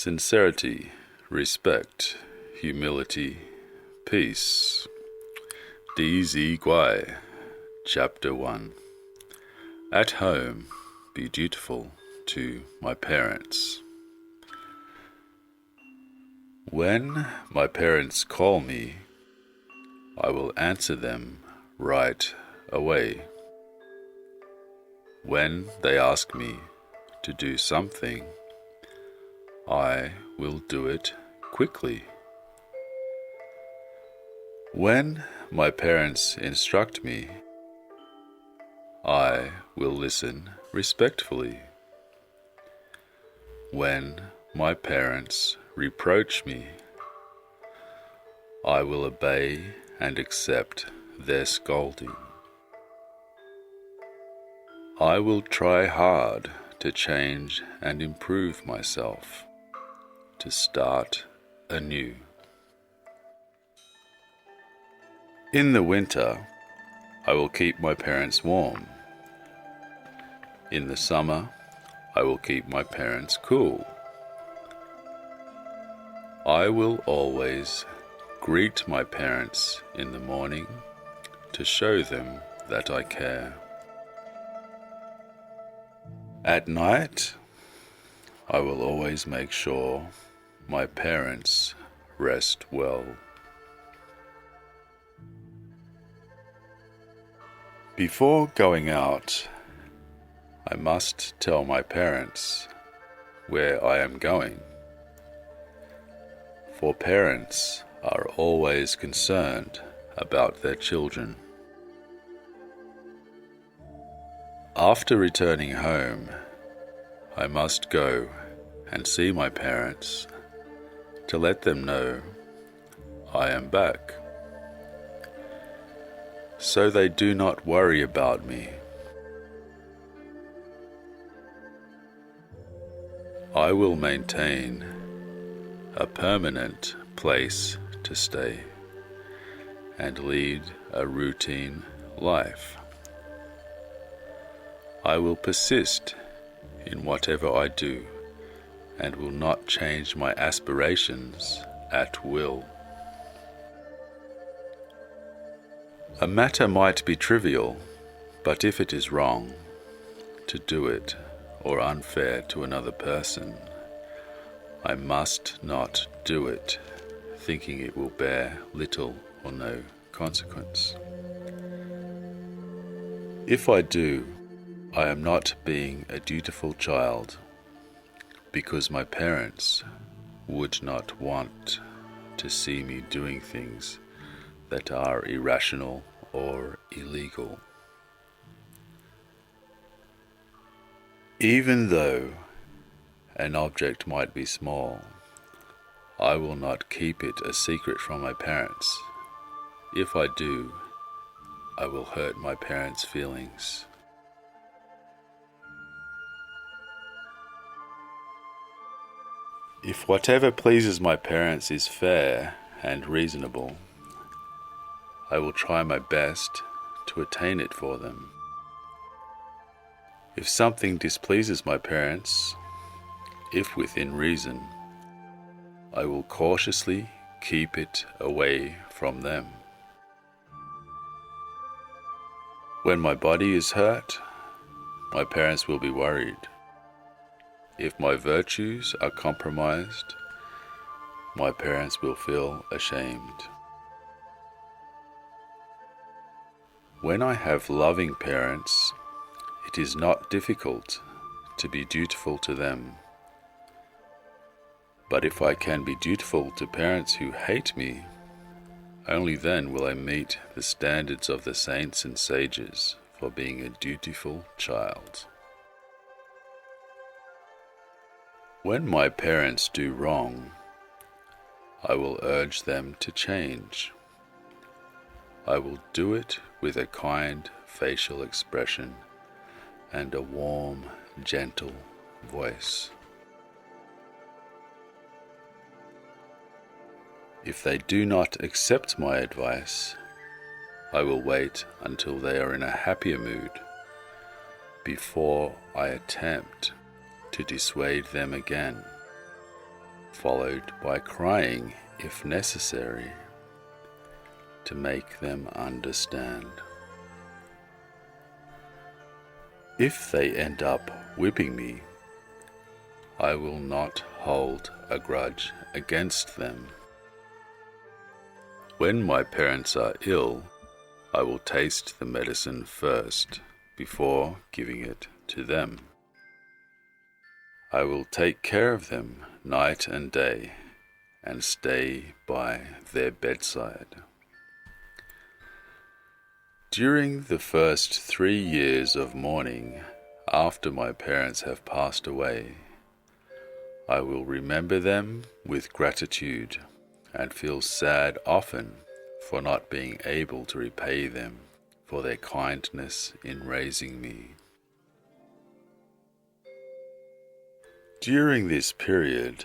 Sincerity, respect, humility, peace. Zi Gui, Chapter 1. At home, be dutiful to my parents. When my parents call me, I will answer them right away. When they ask me to do something, I will do it quickly. When my parents instruct me, I will listen respectfully. When my parents reproach me, I will obey and accept their scolding. I will try hard to change and improve myself, to start anew. In the winter, I will keep my parents warm. In the summer, I will keep my parents cool. I will always greet my parents in the morning to show them that I care. At night, I will always make sure my parents rest well. Before going out, I must tell my parents where I am going, for parents are always concerned about their children. After returning home, I must go and see my parents to let them know I am back, so they do not worry about me. I will maintain a permanent place to stay and lead a routine life. I will persist in whatever I do and will not change my aspirations at will. A matter might be trivial, but if it is wrong to do it or unfair to another person, I must not do it, thinking it will bear little or no consequence. If I do, I am not being a dutiful child, because my parents would not want to see me doing things that are irrational or illegal. Even though an object might be small, I will not keep it a secret from my parents. If I do, I will hurt my parents' feelings. If whatever pleases my parents is fair and reasonable, I will try my best to attain it for them. If something displeases my parents, if within reason, I will cautiously keep it away from them. When my body is hurt, my parents will be worried. If my virtues are compromised, my parents will feel ashamed. When I have loving parents, it is not difficult to be dutiful to them. But if I can be dutiful to parents who hate me, only then will I meet the standards of the saints and sages for being a dutiful child. When my parents do wrong, I will urge them to change. I will do it with a kind facial expression and a warm, gentle voice. If they do not accept my advice, I will wait until they are in a happier mood before I attempt to dissuade them again. followed by crying if necessary, to make them understand. If they end up whipping me, I will not hold a grudge against them. When my parents are ill, I will taste the medicine first before giving it to them. I will take care of them night and day and stay by their bedside. During the first 3 years of mourning after my parents have passed away, I will remember them with gratitude and feel sad often for not being able to repay them for their kindness in raising me. During this period,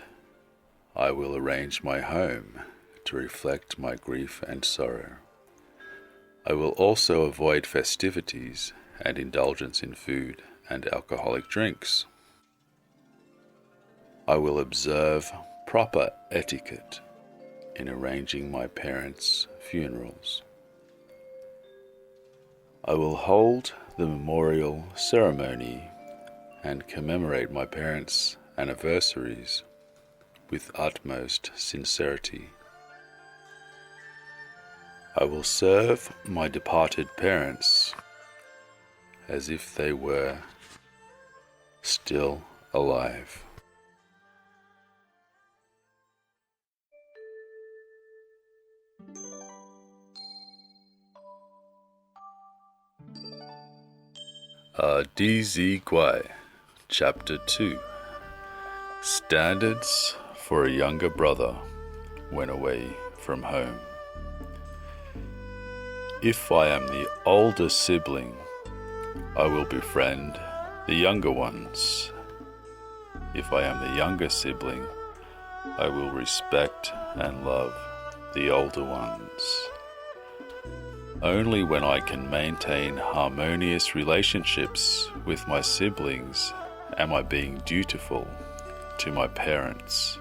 I will arrange my home to reflect my grief and sorrow. I will also avoid festivities and indulgence in food and alcoholic drinks. I will observe proper etiquette in arranging my parents' funerals. I will hold the memorial ceremony and commemorate my parents' anniversaries with utmost sincerity. I will serve my departed parents as if they were still alive. Zi Gui, Chapter 2. Standards for a younger brother when away from home. If I am the older sibling, I will befriend the younger ones. If I am the younger sibling, I will respect and love the older ones. Only when I can maintain harmonious relationships with my siblings am I being dutiful to my parents.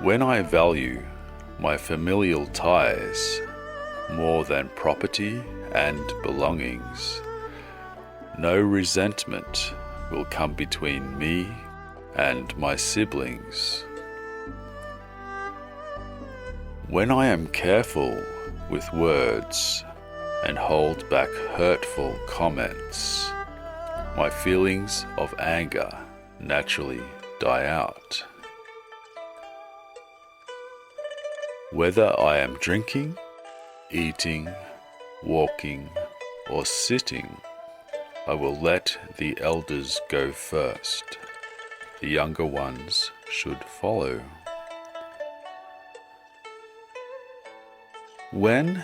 When I value my familial ties more than property and belongings, no resentment will come between me and my siblings. When I am careful with words and hold back hurtful comments, my feelings of anger naturally die out. Whether I am drinking, eating, walking, or sitting, I will let the elders go first. The younger ones should follow. When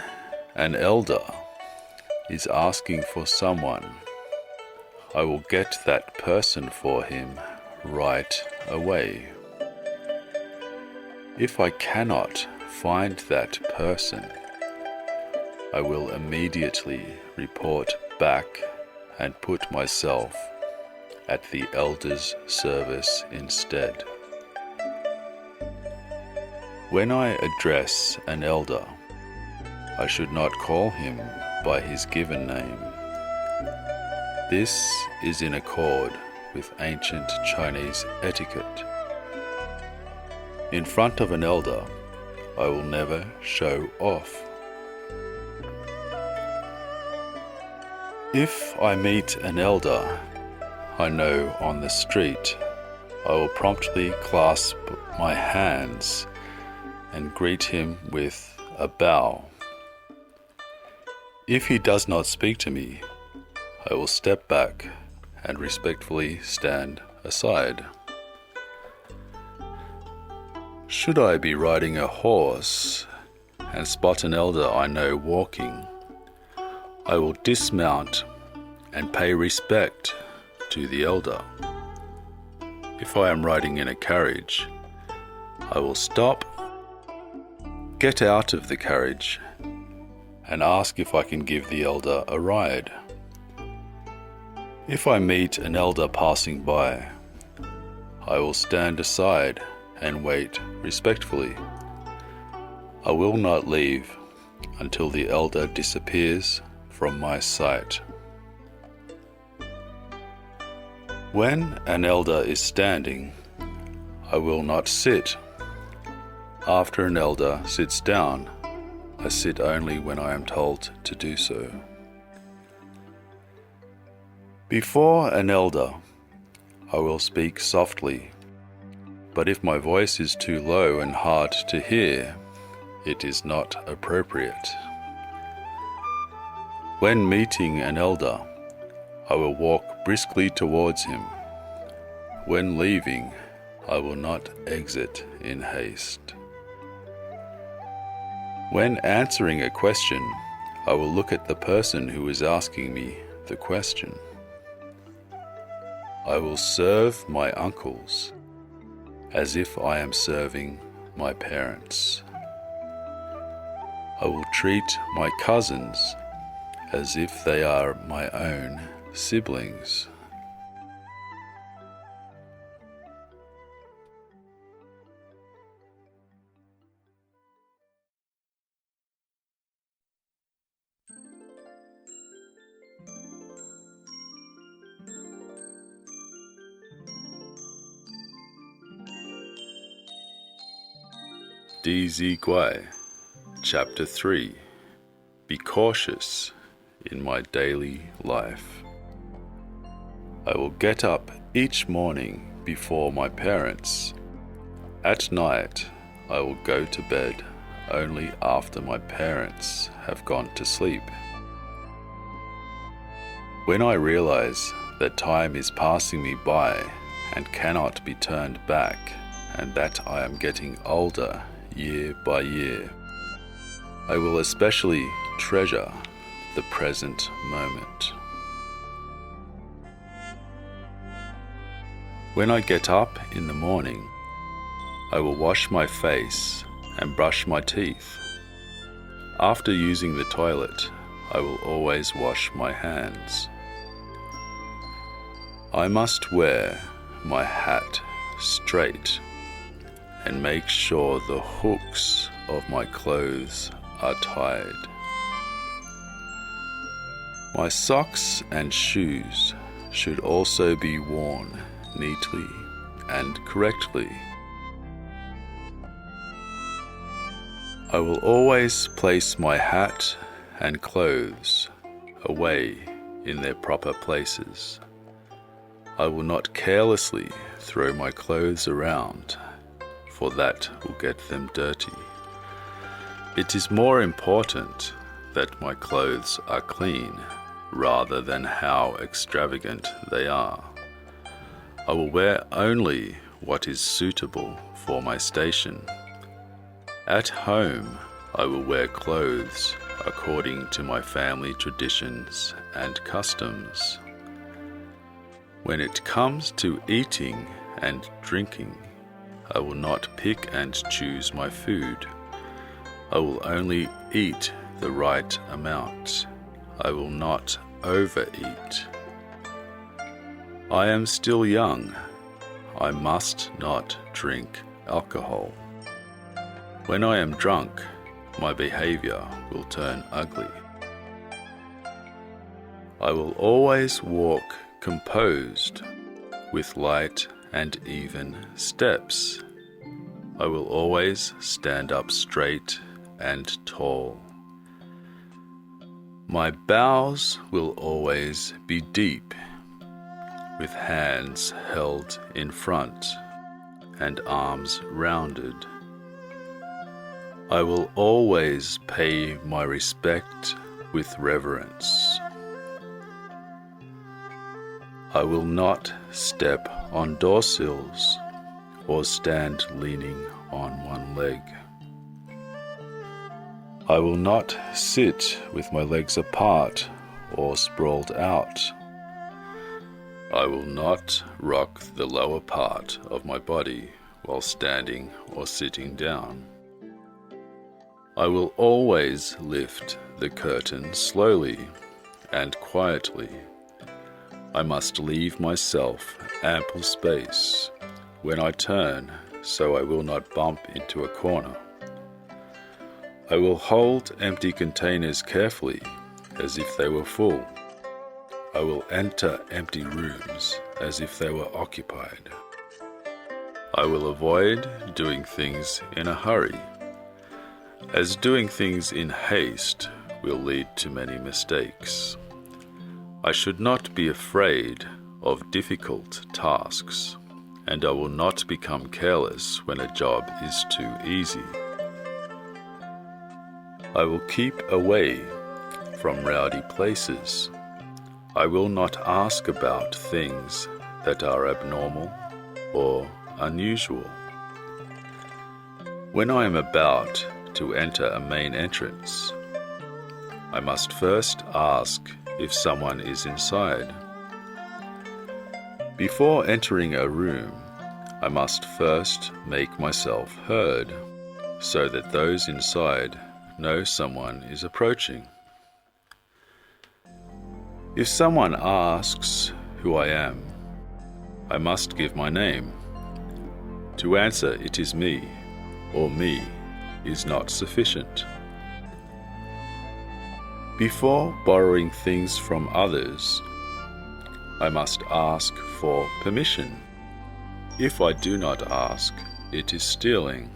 an elder is asking for someone, I will get that person for him right away. If I cannot find that person, I will immediately report back and put myself at the elder's service instead. When I address an elder, I should not call him by his given name. This is in accord with ancient Chinese etiquette. In front of an elder, I will never show off. If I meet an elder I know on the street, I will promptly clasp my hands and greet him with a bow. If he does not speak to me, I will step back and respectfully stand aside. Should I be riding a horse and spot an elder I know walking, I will dismount and pay respect to the elder. If I am riding in a carriage, I will stop, get out of the carriage, and ask if I can give the elder a ride. If I meet an elder passing by, I will stand aside and wait respectfully. I will not leave until the elder disappears from my sight. When an elder is standing, I will not sit. After an elder sits down, I sit only when I am told to do so. Before an elder, I will speak softly, but if my voice is too low and hard to hear, it is not appropriate. When meeting an elder, I will walk briskly towards him. When leaving, I will not exit in haste. When answering a question, I will look at the person who is asking me the question. I will serve my uncles as if I am serving my parents. I will treat my cousins as if they are my own siblings. Zi Gui, Chapter 3. Be cautious in my daily life. I will get up each morning before my parents. At night, I will go to bed only after my parents have gone to sleep. When I realize that time is passing me by and cannot be turned back, and that I am getting older year by year, I will especially treasure the present moment. When I get up in the morning, I will wash my face and brush my teeth. After using the toilet, I will always wash my hands. I must wear my hat straight and make sure the hooks of my clothes are tied. My socks and shoes should also be worn neatly and correctly. I will always place my hat and clothes away in their proper places. I will not carelessly throw my clothes around, for that will get them dirty. It is more important that my clothes are clean rather than how extravagant they are. I will wear only what is suitable for my station. At home, I will wear clothes according to my family traditions and customs. When it comes to eating and drinking, I will not pick and choose my food. I will only eat the right amount. I will not overeat. I am still young. I must not drink alcohol. When I am drunk, my behavior will turn ugly. I will always walk composed, with light and even steps. I will always stand up straight and tall. My bows will always be deep, with hands held in front and arms rounded. I will always pay my respect with reverence. I will not step on door sills or stand leaning on one leg. I will not sit with my legs apart or sprawled out. I will not rock the lower part of my body while standing or sitting down. I will always lift the curtain slowly and quietly. I must leave myself ample space when I turn, so I will not bump into a corner. I will hold empty containers carefully, as if they were full. I will enter empty rooms as if they were occupied. I will avoid doing things in a hurry, as doing things in haste will lead to many mistakes. I should not be afraid of difficult tasks, and I will not become careless when a job is too easy. I will keep away from rowdy places. I will not ask about things that are abnormal or unusual. When I am about to enter a main entrance, I must first ask if someone is inside. Before entering a room, I must first make myself heard, so that those inside know someone is approaching. If someone asks who I am, I must give my name. To answer "it is me" or "me" is not sufficient. Before borrowing things from others, I must ask for permission. If I do not ask, it is stealing.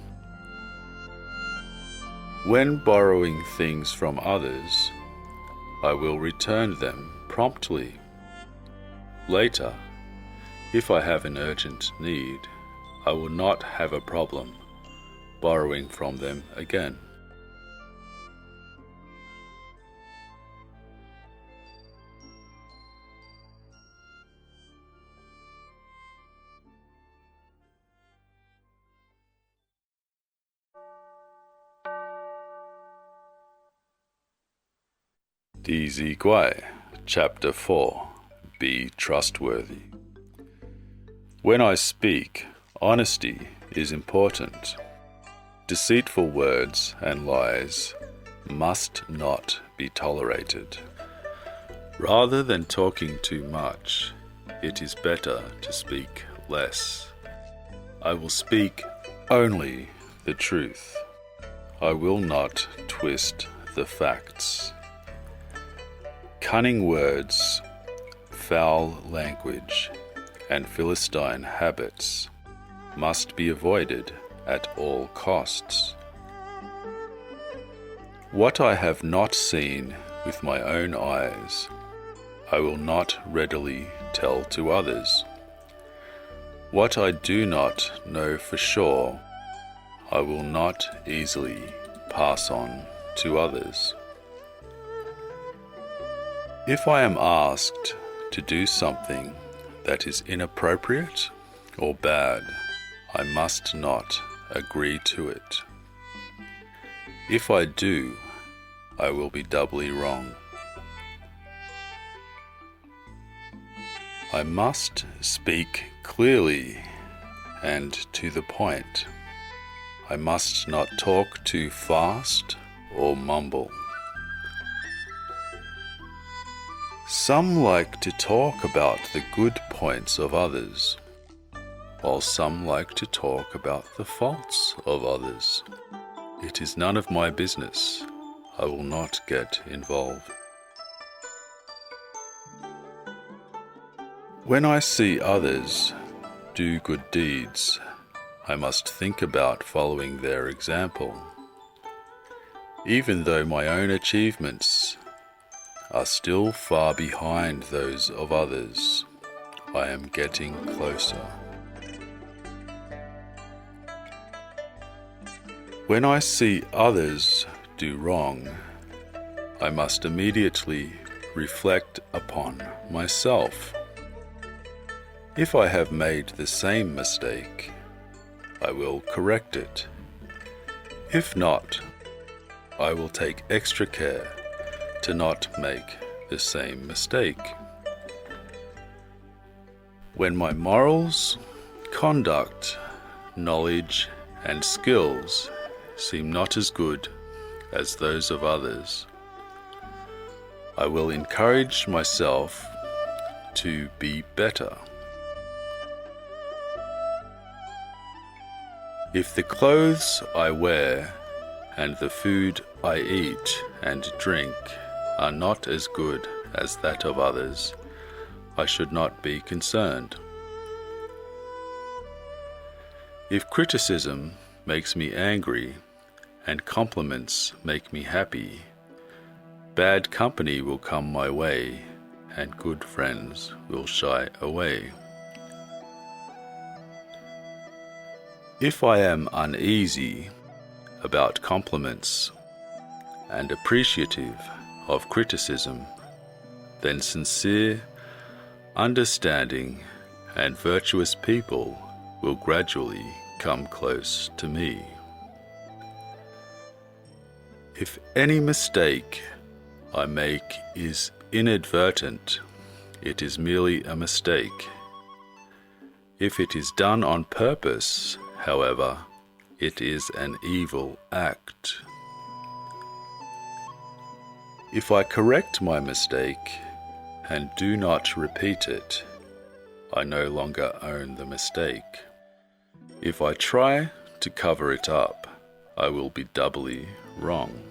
When borrowing things from others, I will return them promptly. Later, if I have an urgent need, I will not have a problem borrowing from them again. Zi Gui, Chapter 4. Be trustworthy. When I speak, honesty is important. Deceitful words and lies must not be tolerated. Rather than talking too much, it is better to speak less. I will speak only the truth. I will not twist the facts. Cunning words, foul language, and Philistine habits must be avoided at all costs. What I have not seen with my own eyes, I will not readily tell to others. What I do not know for sure, I will not easily pass on to others. If I am asked to do something that is inappropriate or bad, I must not agree to it. If I do, I will be doubly wrong. I must speak clearly and to the point. I must not talk too fast or mumble. Some like to talk about the good points of others, while some like to talk about the faults of others. It is none of my business. I will not get involved. When I see others do good deeds, I must think about following their example. Even though my own achievements are still far behind those of others, I am getting closer. When I see others do wrong, I must immediately reflect upon myself. If I have made the same mistake, I will correct it. If not, I will take extra care to not make the same mistake. When my morals, conduct, knowledge, and skills seem not as good as those of others, I will encourage myself to be better. If the clothes I wear and the food I eat and drink are not as good as that of others, I should not be concerned. If criticism makes me angry and compliments make me happy, bad company will come my way and good friends will shy away. If I am uneasy about compliments and appreciative of criticism, then sincere, understanding, and virtuous people will gradually come close to me. If any mistake I make is inadvertent, it is merely a mistake. If it is done on purpose, however, it is an evil act. If I correct my mistake and do not repeat it, I no longer own the mistake. If I try to cover it up, I will be doubly wrong.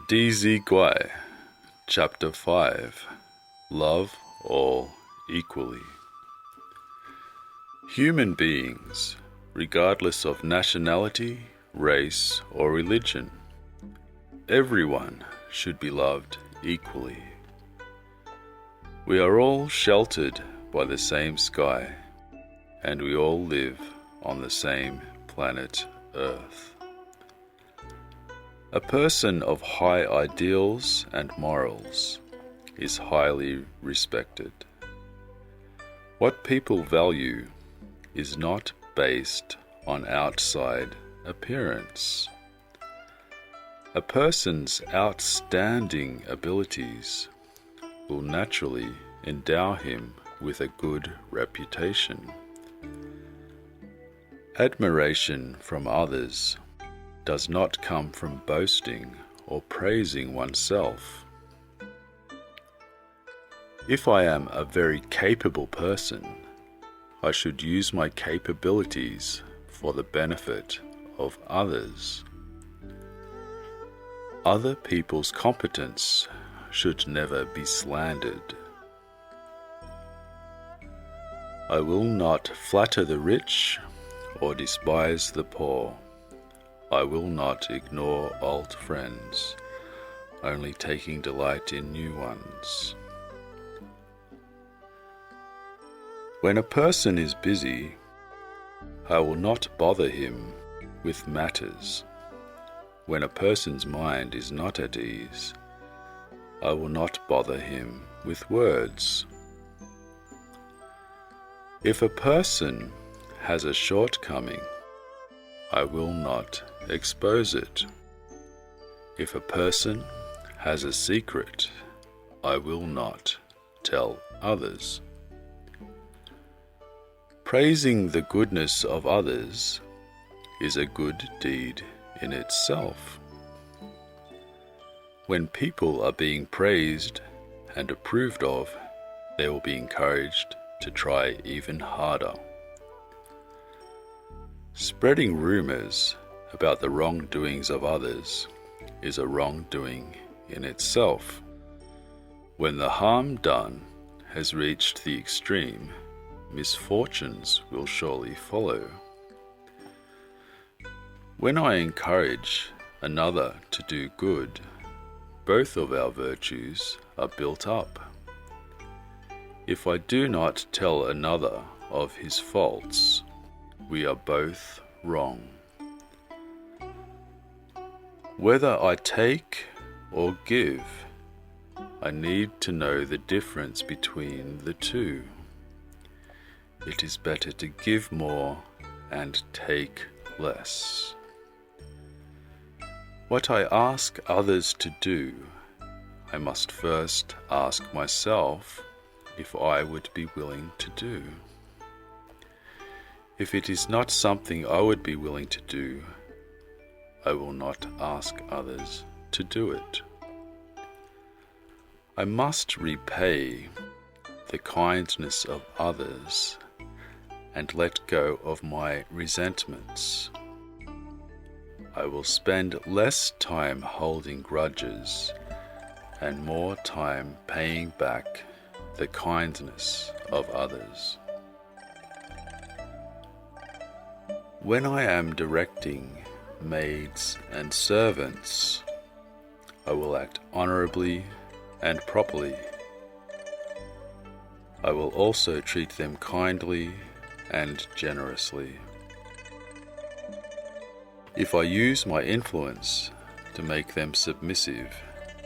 Zi Gui, Chapter 5, Love All Equally. Human beings, regardless of nationality, race, or religion, everyone should be loved equally. We are all sheltered by the same sky, and we all live on the same planet Earth. A person of high ideals and morals is highly respected. What people value is not based on outside appearance. A person's outstanding abilities will naturally endow him with a good reputation. Admiration from others does not come from boasting or praising oneself. If I am a very capable person, I should use my capabilities for the benefit of others. Other people's competence should never be slandered. I will not flatter the rich or despise the poor. I will not ignore old friends, only taking delight in new ones. When a person is busy, I will not bother him with matters. When a person's mind is not at ease, I will not bother him with words. If a person has a shortcoming, I will not expose it. If a person has a secret, I will not tell others. Praising the goodness of others is a good deed in itself. When people are being praised and approved of, they will be encouraged to try even harder. Spreading rumors about the wrongdoings of others is a wrongdoing in itself. When the harm done has reached the extreme, misfortunes will surely follow. When I encourage another to do good, both of our virtues are built up. If I do not tell another of his faults, we are both wrong. Whether I take or give, I need to know the difference between the two. It is better to give more and take less. What I ask others to do, I must first ask myself if I would be willing to do. If it is not something I would be willing to do, I will not ask others to do it. I must repay the kindness of others and let go of my resentments. I will spend less time holding grudges and more time paying back the kindness of others. When I am directing maids and servants, I will act honorably and properly. I will also treat them kindly and generously. If I use my influence to make them submissive,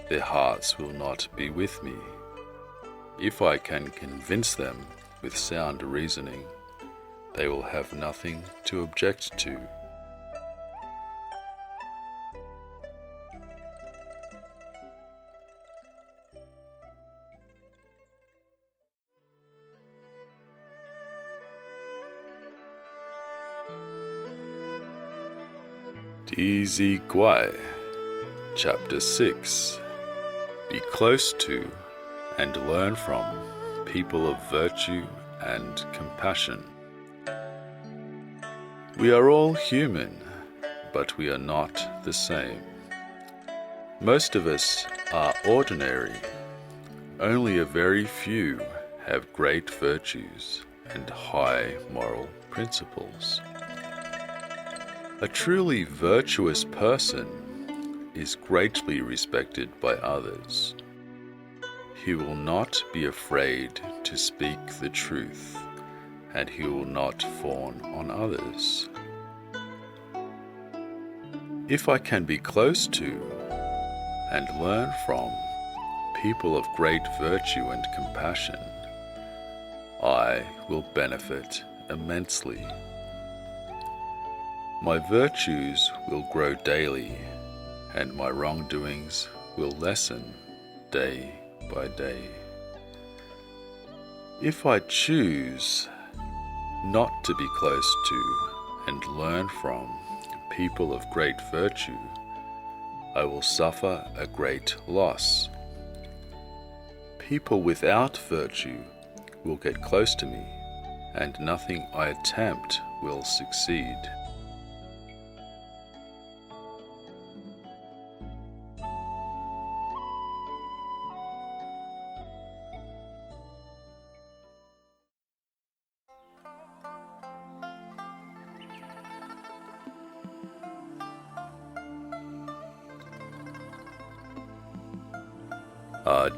their hearts will not be with me. If I can convince them with sound reasoning, they will have nothing to object to. Zi Gui, Chapter 6. Be close to and learn from people of virtue and compassion. We are all human, but we are not the same. Most of us are ordinary. Only a very few have great virtues and high moral principles. A truly virtuous person is greatly respected by others. He will not be afraid to speak the truth, and he will not fawn on others. If I can be close to and learn from people of great virtue and compassion, I will benefit immensely. My virtues will grow daily, and my wrongdoings will lessen day by day. If I choose not to be close to and learn from people of great virtue, I will suffer a great loss. People without virtue will get close to me, and nothing I attempt will succeed.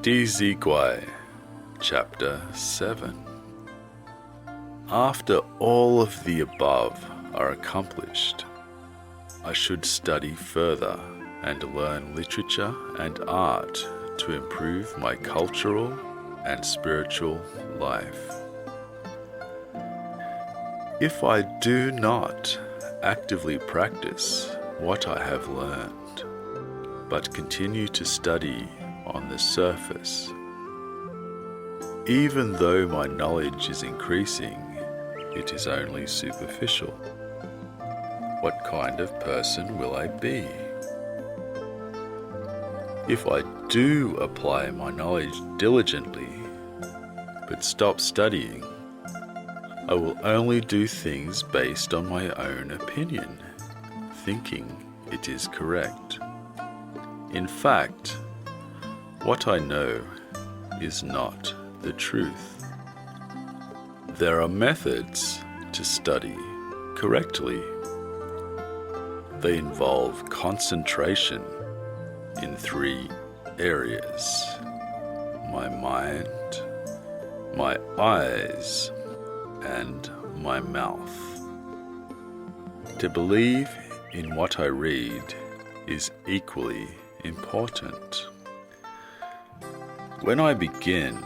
Zi Gui, Chapter 7. After all of the above are accomplished, I should study further and learn literature and art to improve my cultural and spiritual life. If I do not actively practice what I have learned, but continue to study on the surface, even though my knowledge is increasing, it is only superficial. What kind of person will I be? If I do apply my knowledge diligently, but stop studying, I will only do things based on my own opinion, thinking it is correct. In fact, what I know is not the truth. There are methods to study correctly. They involve concentration in 3 areas: my mind, my eyes, and my mouth. To believe in what I read is equally important. When I begin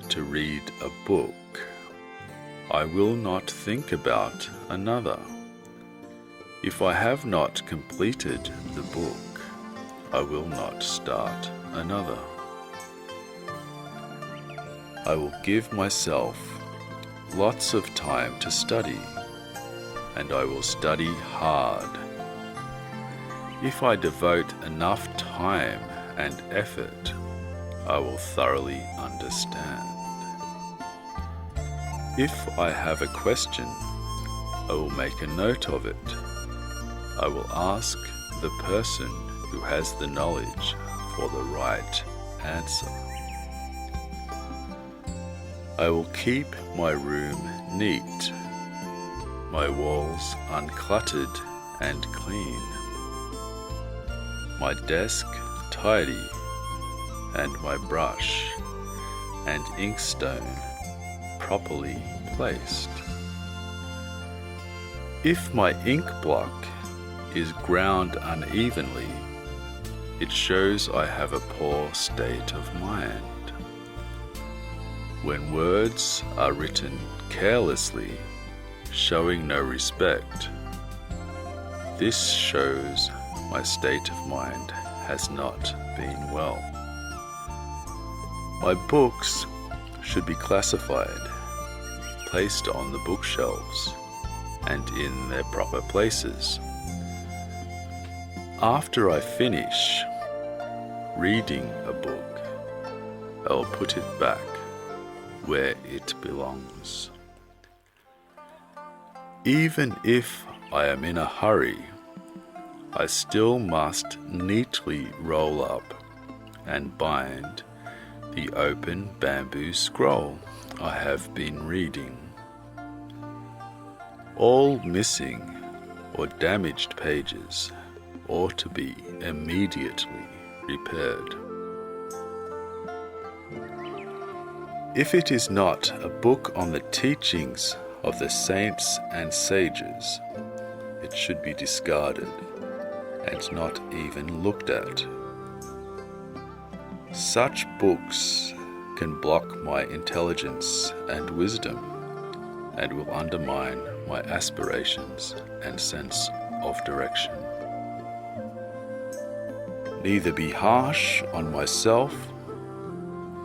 to read a book, I will not think about another. If I have not completed the book, I will not start another. I will give myself lots of time to study, and I will study hard. If I devote enough time and effort, I will thoroughly understand. If I have a question, I will make a note of it. I will ask the person who has the knowledge for the right answer. I will keep my room neat, my walls uncluttered and clean, my desk tidy, and my brush and inkstone properly placed. If my ink block is ground unevenly, it shows I have a poor state of mind. When words are written carelessly, showing no respect, this shows my state of mind has not been well. My books should be classified, placed on the bookshelves, and in their proper places. After I finish reading a book, I will put it back where it belongs. Even if I am in a hurry, I still must neatly roll up and bind the open bamboo scroll I have been reading. All missing or damaged pages ought to be immediately repaired. If it is not a book on the teachings of the saints and sages, it should be discarded and not even looked at. Such books can block my intelligence and wisdom and will undermine my aspirations and sense of direction. Neither be harsh on myself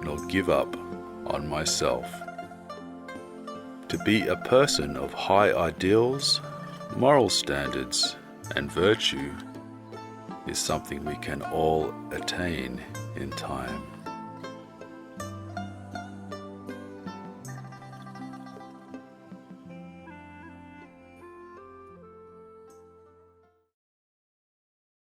nor give up on myself. To be a person of high ideals, moral standards, and virtue is something we can all attain in time.